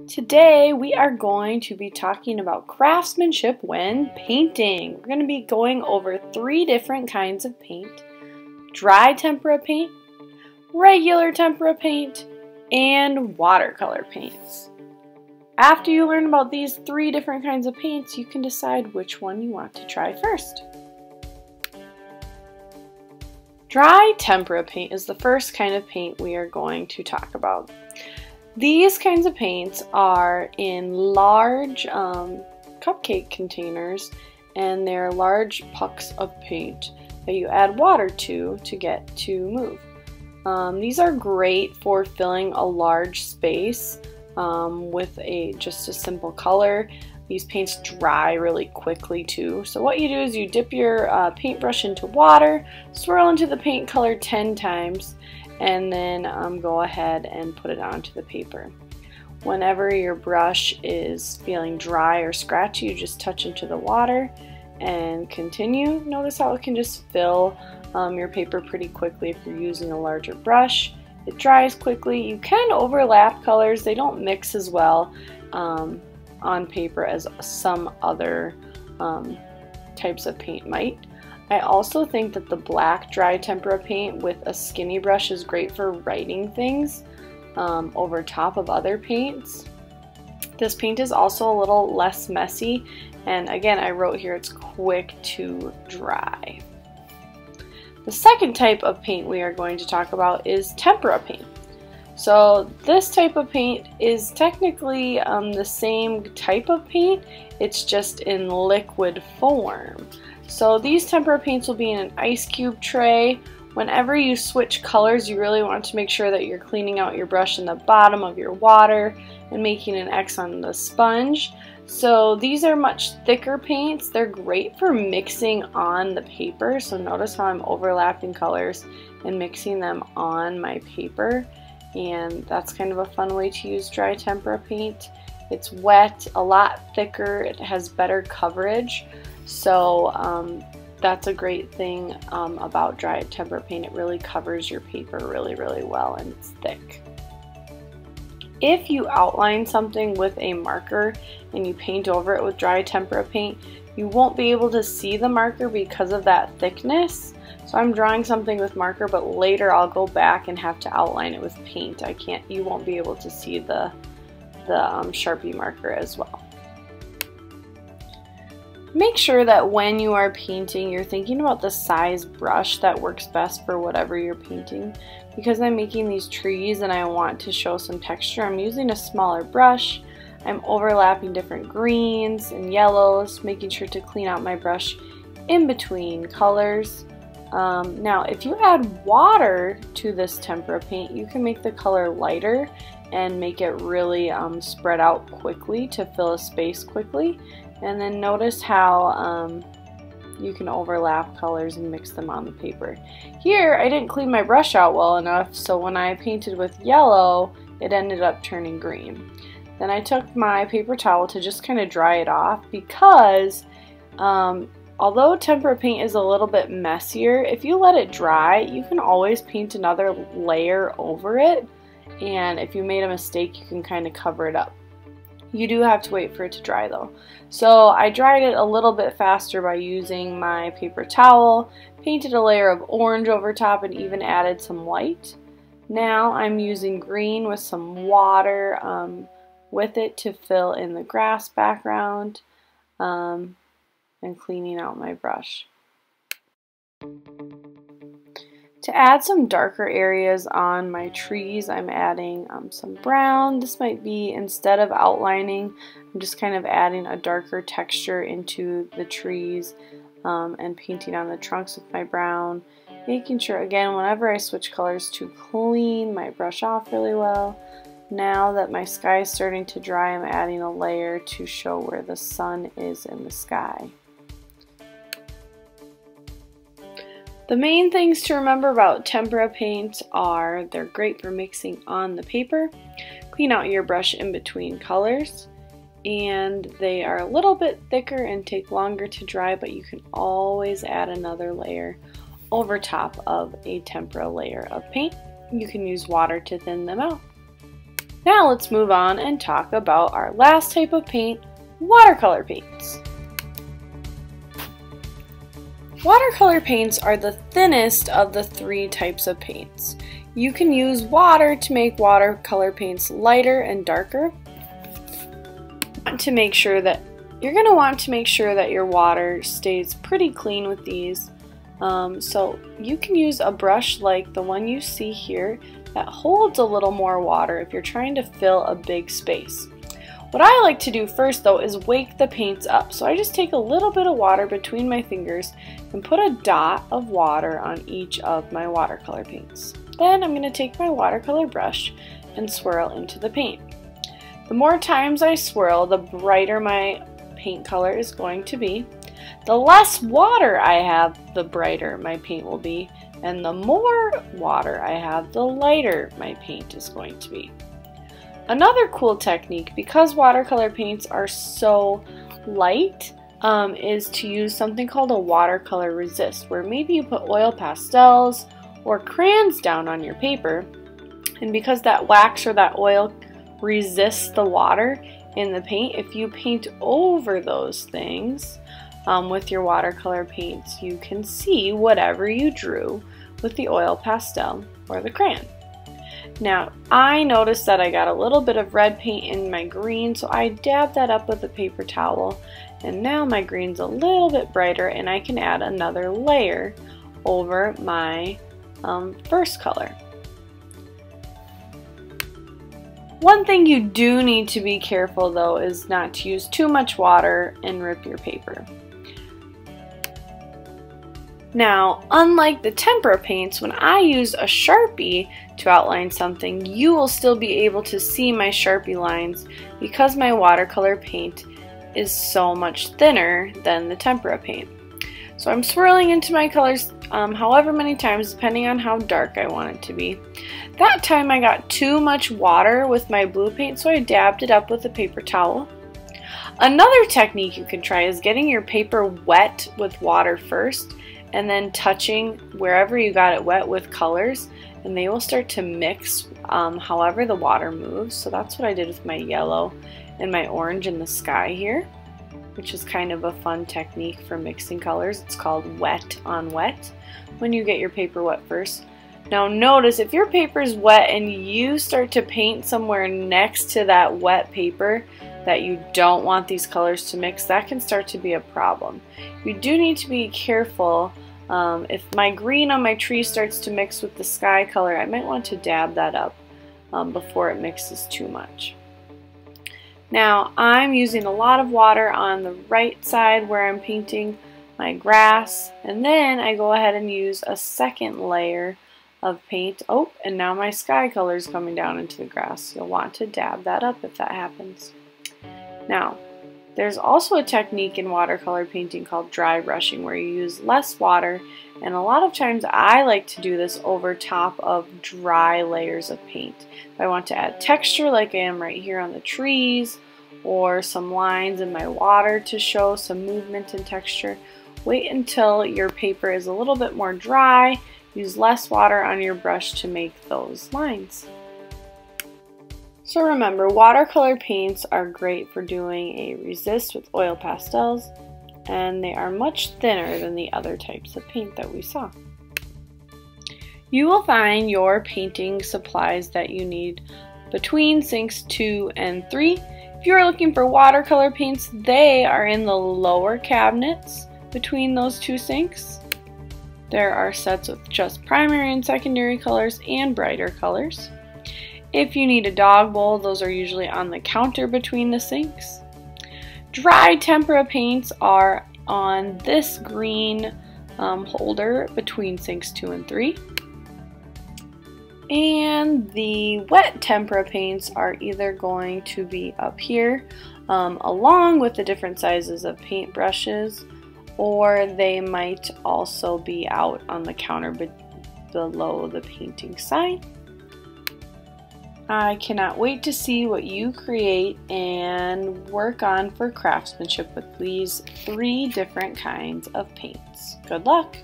Today we are going to be talking about craftsmanship when painting. We're going to be going over 3 different kinds of paint: dry tempera paint, regular tempera paint, and watercolor paints. After you learn about these 3 different kinds of paints, you can decide which one you want to try first. Dry tempera paint is the first kind of paint we are going to talk about. These kinds of paints are in large cupcake containers, and they're large pucks of paint that you add water to get to move. These are great for filling a large space with just a simple color. These paints dry really quickly too. So what you do is you dip your paintbrush into water, swirl into the paint color 10 times, and then go ahead and put it onto the paper. Whenever your brush is feeling dry or scratchy, you just touch into the water and continue. Notice how it can just fill your paper pretty quickly if you're using a larger brush. It dries quickly. You can overlap colors. They don't mix as well on paper as some other types of paint might. I also think that the black dry tempera paint with a skinny brush is great for writing things over top of other paints. This paint is also a little less messy, and again, I wrote here it's quick to dry. The second type of paint we are going to talk about is tempera paint. So this type of paint is technically the same type of paint, it's just in liquid form. So these tempera paints will be in an ice cube tray. Whenever you switch colors, you really want to make sure that you're cleaning out your brush in the bottom of your water and making an X on the sponge. So these are much thicker paints. They're great for mixing on the paper. So notice how I'm overlapping colors and mixing them on my paper. And that's kind of a fun way to use dry tempera paint. It's wet, a lot thicker, it has better coverage. So that's a great thing about dry tempera paint. It really covers your paper really well, and it's thick. If you outline something with a marker and you paint over it with dry tempera paint, you won't be able to see the marker because of that thickness. So I'm drawing something with marker, but later I'll go back and have to outline it with paint. You won't be able to see the Sharpie marker as well. Make sure that when you are painting, you're thinking about the size brush that works best for whatever you're painting. Because I'm making these trees and I want to show some texture, I'm using a smaller brush. I'm overlapping different greens and yellows, making sure to clean out my brush in between colors. Now, if you add water to this tempera paint, you can make the color lighter and make it really spread out quickly to fill a space quickly. And then notice how you can overlap colors and mix them on the paper. Here, I didn't clean my brush out well enough, so when I painted with yellow, it ended up turning green. Then I took my paper towel to just kind of dry it off because although tempera paint is a little bit messier, if you let it dry, you can always paint another layer over it, and if you made a mistake, you can kind of cover it up. You do have to wait for it to dry though. So I dried it a little bit faster by using my paper towel, painted a layer of orange over top, and even added some white. Now I'm using green with some water with it to fill in the grass background and cleaning out my brush. To add some darker areas on my trees, I'm adding some brown. This might be, instead of outlining, I'm just kind of adding a darker texture into the trees and painting on the trunks with my brown. Making sure, again, whenever I switch colors, to clean my brush off really well. Now that my sky is starting to dry, I'm adding a layer to show where the sun is in the sky. The main things to remember about tempera paints are they're great for mixing on the paper, clean out your brush in between colors, and they are a little bit thicker and take longer to dry, but you can always add another layer over top of a tempera layer of paint. You can use water to thin them out. Now let's move on and talk about our last type of paint, watercolor paints. Watercolor paints are the thinnest of the three types of paints. You can use water to make watercolor paints lighter and darker. You're going to want to make sure that your water stays pretty clean with these. So you can use a brush like the one you see here that holds a little more water if you're trying to fill a big space. What I like to do first though is wake the paints up. So I just take a little bit of water between my fingers and put a dot of water on each of my watercolor paints. Then I'm going to take my watercolor brush and swirl into the paint. The more times I swirl, the brighter my paint color is going to be. The less water I have, the brighter my paint will be, and the more water I have, the lighter my paint is going to be. Another cool technique, because watercolor paints are so light, is to use something called a watercolor resist, where maybe you put oil pastels or crayons down on your paper, and because that wax or that oil resists the water in the paint, if you paint over those things with your watercolor paints, you can see whatever you drew with the oil pastel or the crayon. Now, I noticed that I got a little bit of red paint in my green, so I dabbed that up with a paper towel, and now my green's a little bit brighter and I can add another layer over my first color. One thing you do need to be careful though is not to use too much water and rip your paper. Now, unlike the tempera paints, when I use a Sharpie to outline something, you will still be able to see my Sharpie lines because my watercolor paint is so much thinner than the tempera paint. So I'm swirling into my colors however many times, depending on how dark I want it to be. That time I got too much water with my blue paint, so I dabbed it up with a paper towel. Another technique you can try is getting your paper wet with water first, and then touching wherever you got it wet with colors, and they will start to mix however the water moves. So that's what I did with my yellow and my orange in the sky here, which is kind of a fun technique for mixing colors. It's called wet on wet when you get your paper wet first. Now notice, if your paper is wet and you start to paint somewhere next to that wet paper that you don't want these colors to mix, that can start to be a problem. You do need to be careful. If my green on my tree starts to mix with the sky color, I might want to dab that up before it mixes too much. Now I'm using a lot of water on the right side where I'm painting my grass, and then I go ahead and use a second layer of paint. Oh, and now my sky color is coming down into the grass. You'll want to dab that up if that happens. Now, there's also a technique in watercolor painting called dry brushing, where you use less water, and a lot of times I like to do this over top of dry layers of paint. If I want to add texture like I am right here on the trees, or some lines in my water to show some movement and texture, wait until your paper is a little bit more dry. Use less water on your brush to make those lines. So remember, watercolor paints are great for doing a resist with oil pastels, and they are much thinner than the other types of paint that we saw. You will find your painting supplies that you need between sinks 2 and 3. If you are looking for watercolor paints, they are in the lower cabinets between those 2 sinks. There are sets with just primary and secondary colors and brighter colors. If you need a dog bowl, those are usually on the counter between the sinks. Dry tempera paints are on this green holder between sinks 2 and 3. And the wet tempera paints are either going to be up here along with the different sizes of paint brushes, or they might also be out on the counter below the painting side. I cannot wait to see what you create and work on for craftsmanship with these 3 different kinds of paints. Good luck!